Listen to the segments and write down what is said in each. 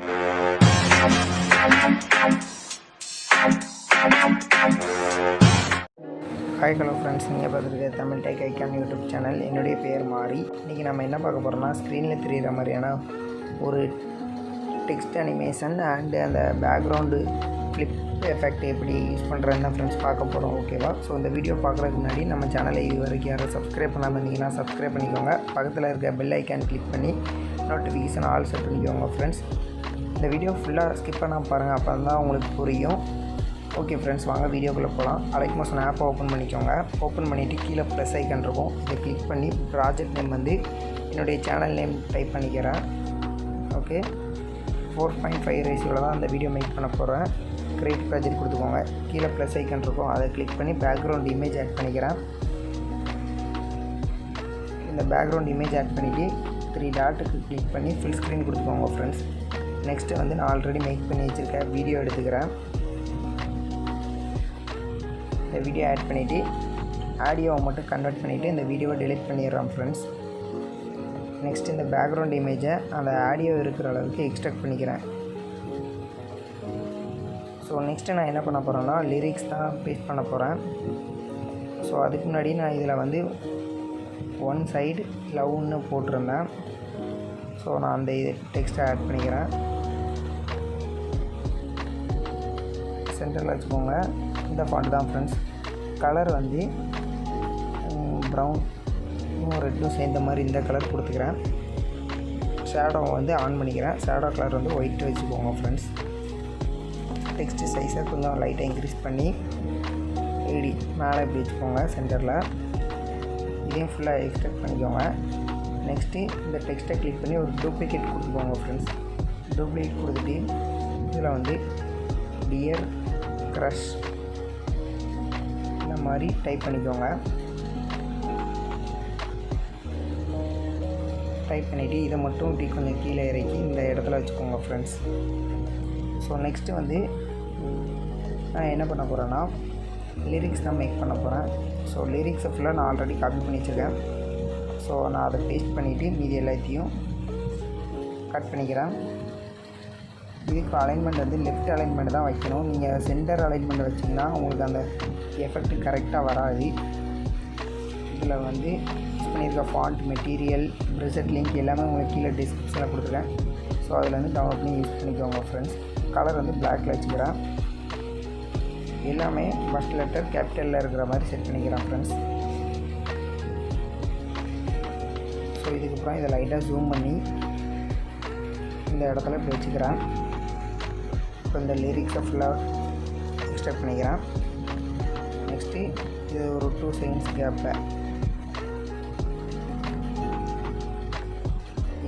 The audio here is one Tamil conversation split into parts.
ஹாய் ஹலோ ஃப்ரெண்ட்ஸ், நீங்கள் பார்த்துருக்க தமிழ்டெக் ஐக்கான் யூடியூப் சேனல். என்னுடைய பேர் மாறி. இன்றைக்கி நம்ம என்ன பார்க்க போகிறோம்னா, ஸ்க்ரீனில் தெரிகிற மாதிரியான ஒரு டெக்ஸ்ட் அனிமேஷன் அண்டு அந்த பேக்ரவுண்டு ஃப்ளிப் எஃபெக்ட் எப்படி யூஸ் பண்ணுறதுன்னு தான் ஃப்ரெண்ட்ஸ் பார்க்க போகிறோம். ஓகேவா? ஸோ இந்த வீடியோ பார்க்குறதுக்கு முன்னாடி நம்ம சேனலை இது வரைக்கும் யாரும் சப்ஸ்கிரைப் பண்ணாமல் இருந்தீங்கன்னா சப்ஸ்கிரைப் பண்ணிக்கோங்க. பக்கத்தில் இருக்க பெல் ஐக்கான் கிளிக் பண்ணி நோட்டிஃபிகேஷன் ஆல் செட் பண்ணிக்கோங்க ஃப்ரெண்ட்ஸ். இந்த வீடியோ ஃபுல்லாக ஸ்கிப் பண்ணாமல் பாருங்கள், அப்போ தான் உங்களுக்கு புரியும். ஓகே ஃப்ரெண்ட்ஸ், வாங்க வீடியோக்குள்ளே போகலாம். அலைட்மோஷன் ஆப்பை ஓப்பன் பண்ணிக்கோங்க. ஓப்பன் பண்ணிவிட்டு கீழே ப்ளஸ் ஐக்கன் இருக்கும், இதை கிளிக் பண்ணி ப்ராஜெக்ட் நேம் வந்து என்னுடைய சேனல் நேம் டைப் பண்ணிக்கிறேன். ஓகே, 4.5 ரேஷியோவில் தான் அந்த வீடியோ மேக் பண்ண போகிறேன். கிரியேட் ப்ராஜெக்ட் கொடுத்துக்கோங்க. கீழே ப்ளஸ் ஐக்கன் இருக்கும், அதை கிளிக் பண்ணி பேக்ரவுண்ட் இமேஜ் ஆட் பண்ணிக்கிறேன். இந்த பேக்ரவுண்ட் இமேஜ் ஆட் பண்ணிவிட்டு 3 டாட்டுக்கு கிளிக் பண்ணி ஃபுல் ஸ்க்ரீன் கொடுத்துக்கோங்க ஃப்ரெண்ட்ஸ். நெக்ஸ்ட்டு வந்து நான் ஆல்ரெடி மேக் பண்ணி வச்சுருக்கேன் வீடியோ எடுத்துக்கிறேன். இந்த வீடியோ ஆட் பண்ணிவிட்டு ஆடியோவை மட்டும் கன்வெர்ட் பண்ணிவிட்டு இந்த வீடியோவை டெலிட் பண்ணிடுறேன் ஃப்ரெண்ட்ஸ். நெக்ஸ்ட் இந்த பேக்ரவுண்ட் இமேஜை அந்த ஆடியோ இருக்கிற அளவுக்கு எக்ஸ்ட்ராக்ட் பண்ணிக்கிறேன். ஸோ நெக்ஸ்ட்டு நான் என்ன பண்ண போகிறேன்னா, லிரிக்ஸ் தான் பேஸ்ட் பண்ண போகிறேன். ஸோ அதுக்கு முன்னாடி நான் இதில் வந்து ஒன் சைடு லவ்னு போட்டிருந்தேன். ஸோ நான் அந்த டெக்ஸ்ட்டை ஆட் பண்ணிக்கிறேன். சென்டரில் வச்சுக்கோங்க. இந்த ஃபாண்ட் தான் ஃப்ரெண்ட்ஸ். கலர் வந்து ப்ரௌன் ரெட்டும் சேர்ந்த மாதிரி இந்த கலர் கொடுத்துக்கிறேன். ஷேடோ வந்து ஆன் பண்ணிக்கிறேன். ஷேடோ கலர் வந்து ஒயிட் வச்சுக்கோங்க ஃப்ரெண்ட்ஸ். டெக்ஸ்ட் சைஸை கொஞ்சம் லைட்டாக இன்க்ரீஸ் பண்ணி இப்படி மேலே இப்படி வச்சுக்கோங்க சென்டரில். இதையும் ஃபுல்லாக எக்ஸ்ட்ராக்ட் பண்ணிக்கோங்க. நெக்ஸ்ட்டு இந்த டெக்ஸ்ட்டை கிளிக் பண்ணி ஒரு டூப்ளிகேட் கொடுத்துக்கோங்க ஃப்ரெண்ட்ஸ். டூப்ளிகேட் கொடுத்துட்டு இதில் வந்து டியர் க்ரஷ் இந்த மாதிரி டைப் பண்ணிக்கோங்க. டைப் பண்ணிவிட்டு இதை மட்டும் இப்படி கொஞ்சம் கீழே இறக்கி இந்த இடத்துல வச்சுக்கோங்க ஃப்ரெண்ட்ஸ். ஸோ நெக்ஸ்ட்டு வந்து நான் என்ன பண்ண போகிறேன்னா, லிரிக்ஸ் தான் மேக் பண்ண போகிறேன். ஸோ லிரிக்ஸை ஃபுல்லாக நான் ஆல்ரெடி காப்பி பண்ணி வச்சுருக்கேன். ஸோ நான் அதை பேஸ்ட் பண்ணிவிட்டு மீதி எல்லாத்தையும் கட் பண்ணிக்கிறேன். இதுக்கு அலைன்மெண்ட் வந்து லெஃப்ட் அலைன்மெண்ட் தான் வைக்கணும். நீங்கள் சென்டர் அலைன்மெண்ட் வச்சிங்கன்னா உங்களுக்கு அந்த எஃபெக்ட் கரெக்டாக வராது. இதில் வந்து யூஸ் பண்ணியிருக்க ஃபாண்ட், மெட்டீரியல், ப்ரிசெட் லிங்க் எல்லாமே உங்களுக்கு கீழே டிஸ்கிரிப்ஷனில் கொடுத்துருக்கேன். ஸோ அதில் வந்து டவுன்லோட் பண்ணி யூஸ் பண்ணிக்கோங்க ஃப்ரெண்ட்ஸ். கலர் வந்து பிளாக்கில் வச்சுக்கிறேன். எல்லாமே ஃபஸ்ட் லெட்டர் கேபிட்டலில் இருக்கிற மாதிரி செட் பண்ணிக்கிறேன் ஃப்ரெண்ட்ஸ். ஸோ இதுக்கப்புறம் இதை லைட்டாக ஜூம் பண்ணி இந்த இடத்துல இப்படி வச்சுக்கிறேன். இப்போ இந்த லிரிக்ஸை ஃபுல்லாக எக்ஸ்ட்ராக்ட் பண்ணிக்கிறேன். நெக்ஸ்ட்டு இது ஒரு 2 செகண்ட்ஸ் கேப்பில்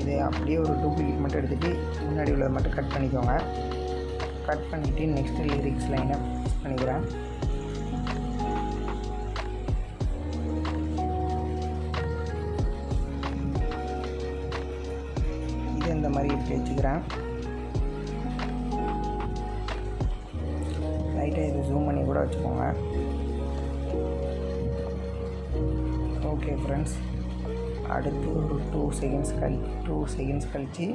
இது அப்படியே ஒரு டூப்ளிகேட் மட்டும் எடுத்துகிட்டு முன்னாடி உள்ளதை மட்டும் கட் பண்ணிக்கோங்க. கட் பண்ணிவிட்டு நெக்ஸ்ட்டு லிரிக்ஸ் லைனை ஃபிக்ஸ் பண்ணிக்கிறேன். இது இந்த மாதிரி எடுத்து வச்சுக்கிறேன். லைட்டாக இது ஜூம் பண்ணி கூட வச்சுக்கோங்க. ஓகே ஃப்ரெண்ட்ஸ், அடுத்து ஒரு 2 செகண்ட்ஸ் கழித்து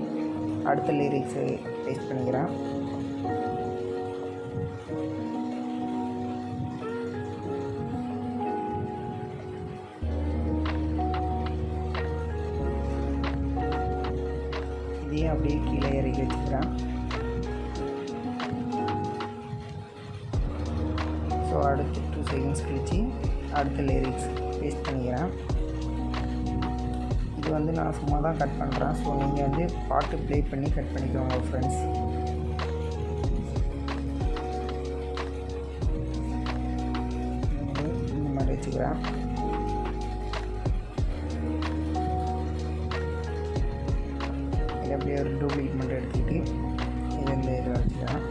அடுத்த லிரிக்ஸு பேஸ்ட் பண்ணிக்கிறேன். இதையும் அப்படியே கீழே இறக்கி வச்சுக்கிறேன். ஸோ அடுத்து 2 செகண்ட்ஸ் கழிச்சு அடுத்த லிரிக்ஸ் பேஸ்ட் பண்ணிக்கிறேன். இது வந்து நான் சும்மா தான் கட் பண்ணுறேன். ஸோ நீங்கள் வந்து பாட்டு ப்ளே பண்ணி கட் பண்ணிக்கோங்க ஃப்ரெண்ட்ஸ். இந்த மாதிரி வச்சுக்கிறேன். இது அப்படியே ஒரு டூப்ளிகேட் மட்டும் எடுத்துக்கிட்டு இது இந்த இதில் வச்சுக்கிறேன்.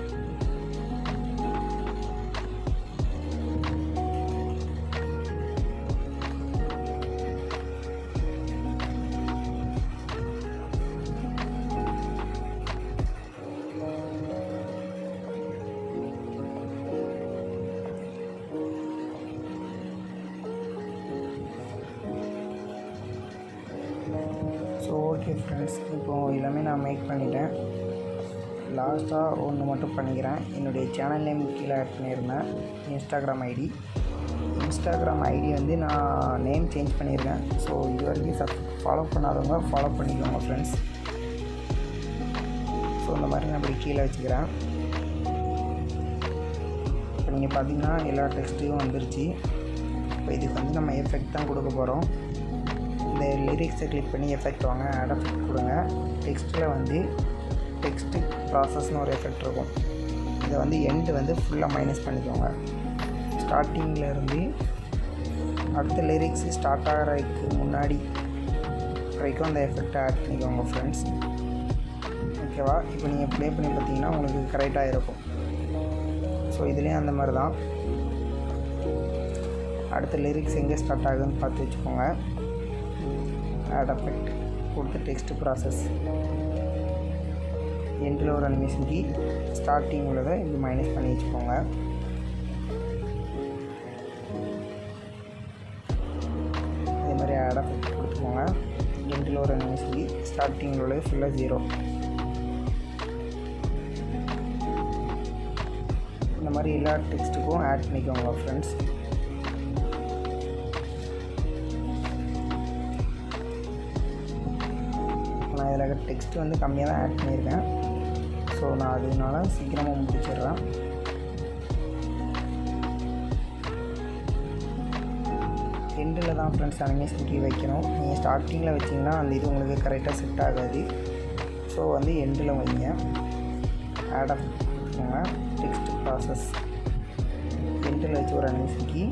ஸோ ஓகே ஃப்ரெண்ட்ஸ், இப்போது எல்லாமே நான் மேக் பண்ணிட்டேன். லாஸ்ட்டாக ஒன்று மட்டும் பண்ணிக்கிறேன். என்னுடைய சேனல் நேம் கீழே ஆட் பண்ணியிருந்தேன். இன்ஸ்டாகிராம் ஐடி வந்து நான் நேம் சேஞ்ச் பண்ணியிருக்கேன். ஸோ இது வரைக்கும் ஃபாலோ பண்ணாதவங்க ஃபாலோ பண்ணிக்கோங்க ஃப்ரெண்ட்ஸ். ஸோ இந்த மாதிரி நான் அப்படி கீழே வச்சுக்கிறேன். இப்போ நீங்கள் பார்த்தீங்கன்னா எல்லா டெக்ஸ்ட்டும் வந்துருச்சு. இப்போ இதுக்கு வந்து நம்ம எஃபெக்ட் தான் கொடுக்க போகிறோம். இந்த லிரிக்ஸை கிளிக் பண்ணி எஃபெக்ட் வாங்க, ஆட் எஃபெக்ட் கொடுங்க. டெக்ஸ்ட்டில் வந்து டெக்ஸ்ட்டு ப்ராசஸ்னு ஒரு எஃபெக்ட் இருக்கும். இதை வந்து எண்டு வந்து ஃபுல்லாக மைனஸ் பண்ணிக்கோங்க. ஸ்டார்டிங்கில் இருந்து அடுத்த லிரிக்ஸ் ஸ்டார்ட் ஆகிறதுக்கு முன்னாடி வரைக்கும் அந்த எஃபெக்டை ஆட் பண்ணிக்கோங்க ஃப்ரெண்ட்ஸ். ஓகேவா? இப்போ நீங்கள் ப்ளே பண்ணி பார்த்தீங்கன்னா உங்களுக்கு கரெக்டாக இருக்கும். ஸோ இதுலேயும் அந்த மாதிரி தான். அடுத்த லிரிக்ஸ் எங்கே ஸ்டார்ட் ஆகுதுன்னு பார்த்து வச்சுக்கோங்க. ஆட் எஃபெக்ட் கொடுத்து டெக்ஸ்ட் ப்ராசஸ் எண்டில் ஒரு அனிமேஷன் கீ, ஸ்டார்டிங் உள்ளதை இப்படி மைனஸ் பண்ணி வச்சுக்கோங்க. அதே மாதிரி ஆட் எஃபெக்ட் கொடுத்துக்கோங்க. எண்டில் ஒரு அனிமேஷன் கீ, ஸ்டார்டிங் உள்ளது ஃபுல்லாக 0. இந்த மாதிரி எல்லா டெக்ஸ்ட்டுக்கும் ஆட் பண்ணிக்கோங்க ஃப்ரெண்ட்ஸ். நான் இதில் டெக்ஸ்ட் வந்து கம்மியாக தான் ஆட் பண்ணியிருக்கேன். ஸோ நான் அதனால சீக்கிரமாக முடிச்சிடுறேன். எண்டில் தான் ஃப்ரெண்ட்ஸ் அனிமேஷன் கீ வைக்கணும். நீங்கள் ஸ்டார்டிங்கில் வச்சிங்கன்னா அந்த இது உங்களுக்கு கரெக்டாக செட் ஆகாது. ஸோ வந்து எண்டில் வைங்க. ஆட் ஆஃப் கொடுத்துக்கோங்க. டெக்ஸ்ட் ப்ராசஸ் எண்டில் வச்சு ஒரு அனிமேஷன் கீ,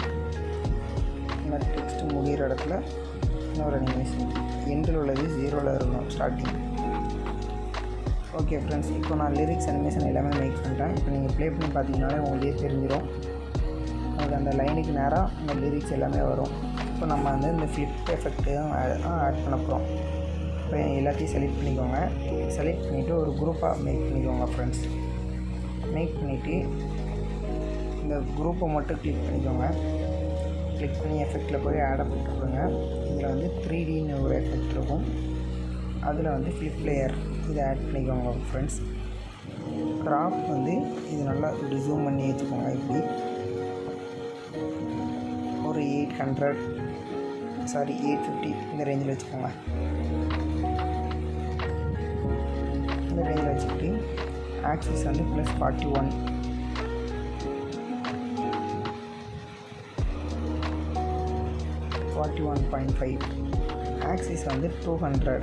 இந்த டெக்ஸ்ட் முடிகிற இடத்துல இன்னொரு அனிமேஷன் கீ. எண்டில் உள்ளது 0ல் இருக்கணும் ஸ்டார்டிங். ஓகே ஃப்ரெண்ட்ஸ், இப்போ நான் லிரிக்ஸ் அனிமேஷன் எல்லாமே மேக் பண்ணிட்டேன். இப்போ நீங்கள் ப்ளே பண்ணி பார்த்தீங்கன்னாலே உங்களுக்கே தெரிஞ்சிடும். உங்களுக்கு அந்த லைனுக்கு நேராக அந்த லிரிக்ஸ் எல்லாமே வரும். இப்போ நம்ம வந்து இந்த ஃப்ளிப் எஃபெக்ட்டு ஆட் பண்ண போகிறோம். இப்போ எல்லாத்தையும் செலக்ட் பண்ணிக்கோங்க. செலக்ட் பண்ணிவிட்டு ஒரு குரூப்பாக மேக் பண்ணிக்கோங்க ஃப்ரெண்ட்ஸ். மேக் பண்ணிவிட்டு இந்த குரூப்பை மட்டும் கிளிக் பண்ணிக்கோங்க. கிளிக் பண்ணி எஃபெக்டில் போய் ஆட் எஃபெக்ட் கொடுங்க. இதில் வந்து 3Dன்னு ஒரு எஃபெக்ட் இருக்கும். அதில் வந்து ஃப்ளிப்லேயர் இதை ஆட் பண்ணிக்கோங்க ஃப்ரெண்ட்ஸ். கிராப் வந்து இது நல்லா ஜூம் பண்ணி வச்சுக்கோங்க. இப்படி ஒரு 850 இந்த ரேஞ்சில் வச்சுக்கோங்க. இந்த ரேஞ்சில் வச்சுக்கிட்டு ஆக்சிஸ் வந்து +41, +41.5, ஆக்சிஸ் வந்து 200.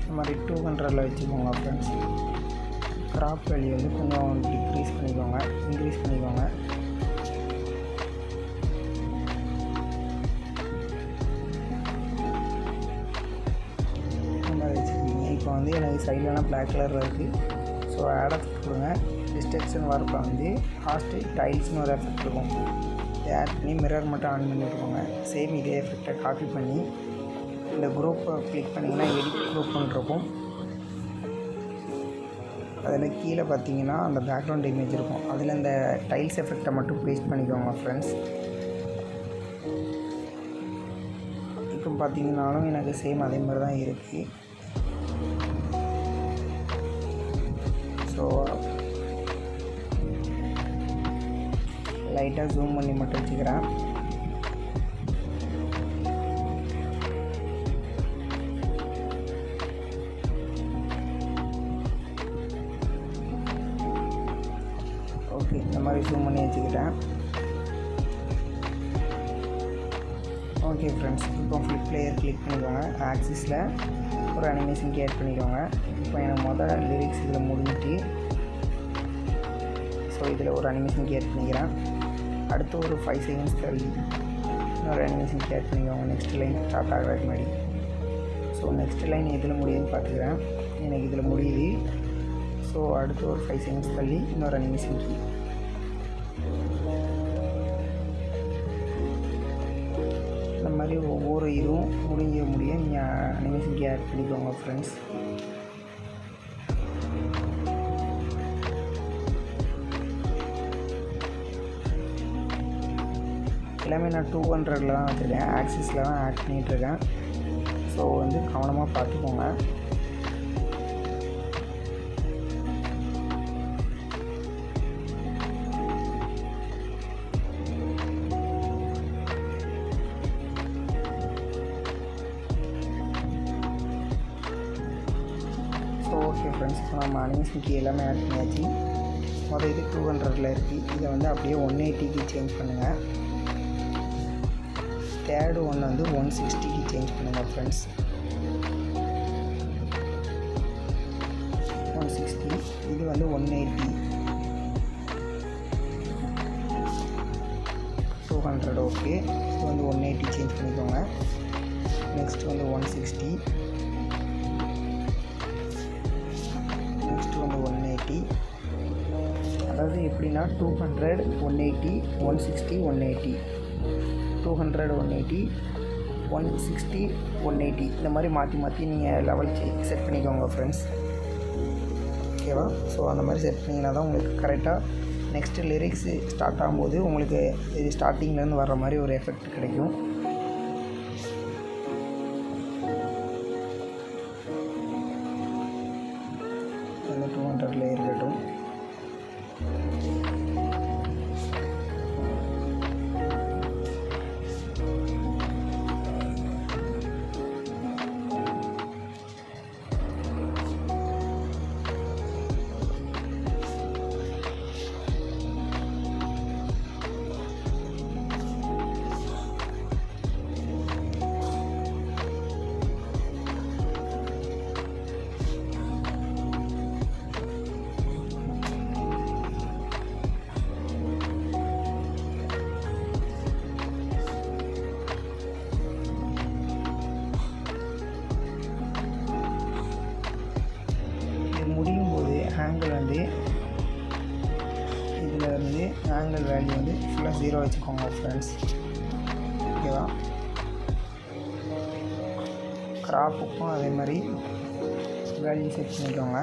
இந்த மாதிரி 200ல் வச்சுக்கோங்க ஃப்ரெண்ட்ஸ். கிராப் வேல்யூ வந்து கொஞ்சம் டிக்ரீஸ் பண்ணிக்கோங்க, இன்க்ரீஸ் பண்ணிக்கோங்க. இப்போ வந்து எனக்கு சைட்லலாம் பிளாக் கலரில் இருக்குது. ஸோ ஆட் எஃபெக்ட் கொடுங்க. டிஸ்ட்ரக்ஷன் வரப்போ வந்து ஹாஸ்ட் டைல்ஸ்னு ஒரு எஃபெக்ட் இருக்கும். இதை ஆட் பண்ணி மிரர் மட்டும் ஆன் பண்ணி விட்டுக்கோங்க. சேம் இதே எஃபெக்டை காப்பி பண்ணி இந்த குரூப்பை கிளிக் பண்ணிங்கன்னா எடிட் குரூப்னு இருக்கும். அதில் கீழே பார்த்தீங்கன்னா அந்த பேக்ரவுண்ட் இமேஜ் இருக்கும். அதில் இந்த டைல்ஸ் எஃபெக்டை மட்டும் பேஸ்ட் பண்ணிக்கோங்க ஃப்ரெண்ட்ஸ். இப்போ பார்த்தீங்கன்னாலும் எனக்கு சேம் அதே மாதிரி தான் இருக்குது. ஸோ லைட்டாக ஜூம் பண்ணி மட்டும் வச்சுக்கிறேன். ஓகே, இந்த மாதிரி ஜூம் பண்ணி வச்சுக்கிட்டேன். ஓகே ஃப்ரெண்ட்ஸ், இப்போ ஃப்ளிப்லேயர் கிளிக் பண்ணிக்கோங்க. ஆக்சிஸில் ஒரு அனிமேஷன் ஆட் பண்ணிக்கோங்க. இப்போ எனக்கு முதல் லிரிக்ஸ் இதில் முடிஞ்சிட்டு, ஸோ இதில் ஒரு அனிமேஷன் ஆட் பண்ணிக்கிறேன். அடுத்து ஒரு 5 செகண்ட்ஸ் தள்ளி இன்னொரு அனிமேஷன் ஆட் பண்ணிக்கோங்க. நெக்ஸ்ட் லைன் ஸ்டார்ட் ஆகிறதுக்கு முன்னாடி. ஸோ நெக்ஸ்ட் லைன் எதில் முடியுதுன்னு பார்த்துக்கிறேன். எனக்கு இதில் முடியுது. ஸோ அடுத்து ஒரு 5 செகண்ட்ஸ் தள்ளி இன்னொரு அனிமேஷன் கீ. இந்த மாதிரி ஒவ்வொரு இதுவும் முடிய நீங்கள் அனிமேஷன் கீ ஆட் பண்ணிக்கோங்க ஃப்ரெண்ட்ஸ். எல்லாமே நான் 200 தான் வச்சுருக்கேன், ஆக்சிஸில் தான் ஆட் பண்ணிகிட்ருக்கேன். ஸோ வந்து கவனமாக பார்த்துக்கோங்க. ஓகே ஃப்ரெண்ட்ஸ், இப்போ நம்ம அனிமேஷனுக்கு எல்லாமே ஆட் பண்ணியாச்சு. மொதல் இது 200 இருக்குது. இதை வந்து அப்படியே 180க்கு சேஞ்ச் பண்ணுங்கள். தேர்டு ஒன்று வந்து 160க்கு சேஞ்ச் பண்ணுங்கள் ஃப்ரெண்ட்ஸ். 160, இது வந்து 180, 200. ஓகே, இது வந்து 180 சேஞ்ச் பண்ணிக்கோங்க. நெக்ஸ்ட் வந்து 160, நெக்ஸ்ட் வந்து 180. அதாவது எப்படின்னா 200, 180, 160, 180, 200, 180, 160, 180 இந்த மாதிரி மாற்றி மாற்றி நீங்கள் லெவல் செட் பண்ணிக்கோங்க ஃப்ரெண்ட்ஸ். ஓகேவா? ஸோ அந்த மாதிரி செட் பண்ணிங்கன்னா தான் உங்களுக்கு கரெக்டாக நெக்ஸ்ட்டு லிரிக்ஸு ஸ்டார்ட் ஆகும்போது உங்களுக்கு இது ஸ்டார்டிங்லேருந்து வர்ற மாதிரி ஒரு எஃபெக்ட் கிடைக்கும். அந்த 200 இருக்கட்டும். ஆங்கிள் வந்து இதில் வந்து ஆங்கிள் வேல்யூ வந்து ஃபுல்லாக 0 வச்சுக்கோங்க ஃப்ரெண்ட்ஸ். ஓகேவா? கிராப்புக்கும் அதே மாதிரி வேல்யூ செட் பண்ணிக்கோங்க.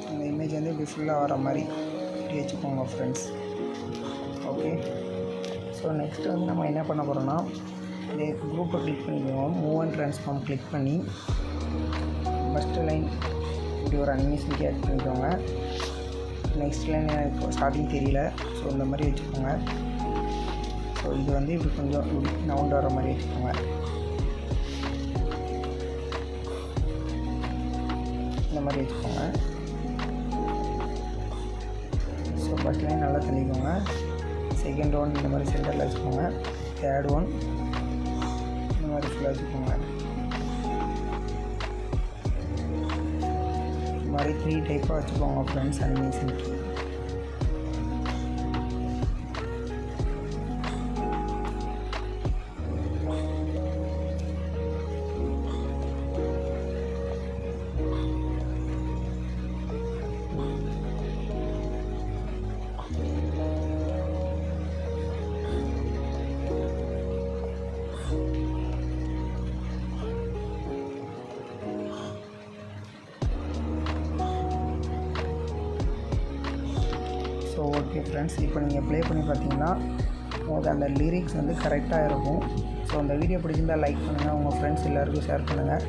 அந்த இமேஜ் வந்து இப்படி ஃபுல்லாக வர மாதிரி இப்படி வச்சுக்கோங்க ஃப்ரெண்ட்ஸ். ஓகே, ஸோ நெக்ஸ்ட்டு வந்து நம்ம என்ன பண்ண போகிறோன்னா, இதே குரூப்பை கிளிக் பண்ணிக்கோங்க. மூவ் அண்ட் ட்ரான்ஸ்ஃபார்ம் கிளிக் பண்ணி ஃபஸ்ட்டு லைன் இப்படி ஒரு அனிமேஷனுக்கு ஆட் பண்ணிக்கோங்க. நெக்ஸ்ட் லைன் எனக்கு ஸ்டார்டிங் தெரியல, ஸோ இந்த மாதிரி வச்சுக்கோங்க. ஸோ இது வந்து இப்படி கொஞ்சம் இப்படி நவுண்ட் வர மாதிரி வச்சுக்கோங்க. இந்த மாதிரி வச்சுக்கோங்க. ஸோ ஃபஸ்ட் லைன் நல்லா தள்ளிக்கோங்க. செகண்ட் ஒன் இந்த மாதிரி சென்டரில் வச்சுக்கோங்க. தேர்ட் ஒன் இந்த மாதிரி ஃபுல்லாக வச்சுக்கோங்க. இந்த மாதிரி 3 டைப்பாக வச்சுக்கோங்க ஃப்ரெண்ட்ஸ் அனிமேஷனுக்கு. ஸோ ஓகே ஃப்ரெண்ட்ஸ், இப்போ நீங்கள் ப்ளே பண்ணி பார்த்தீங்கன்னா உங்களுக்கு அந்த லிரிக்ஸ் வந்து கரெக்டாக இருக்கும். ஸோ அந்த வீடியோ பிடிச்சிருந்தால் லைக் பண்ணுங்கள், உங்கள் ஃப்ரெண்ட்ஸ் எல்லாருக்கும் ஷேர் பண்ணுங்கள்.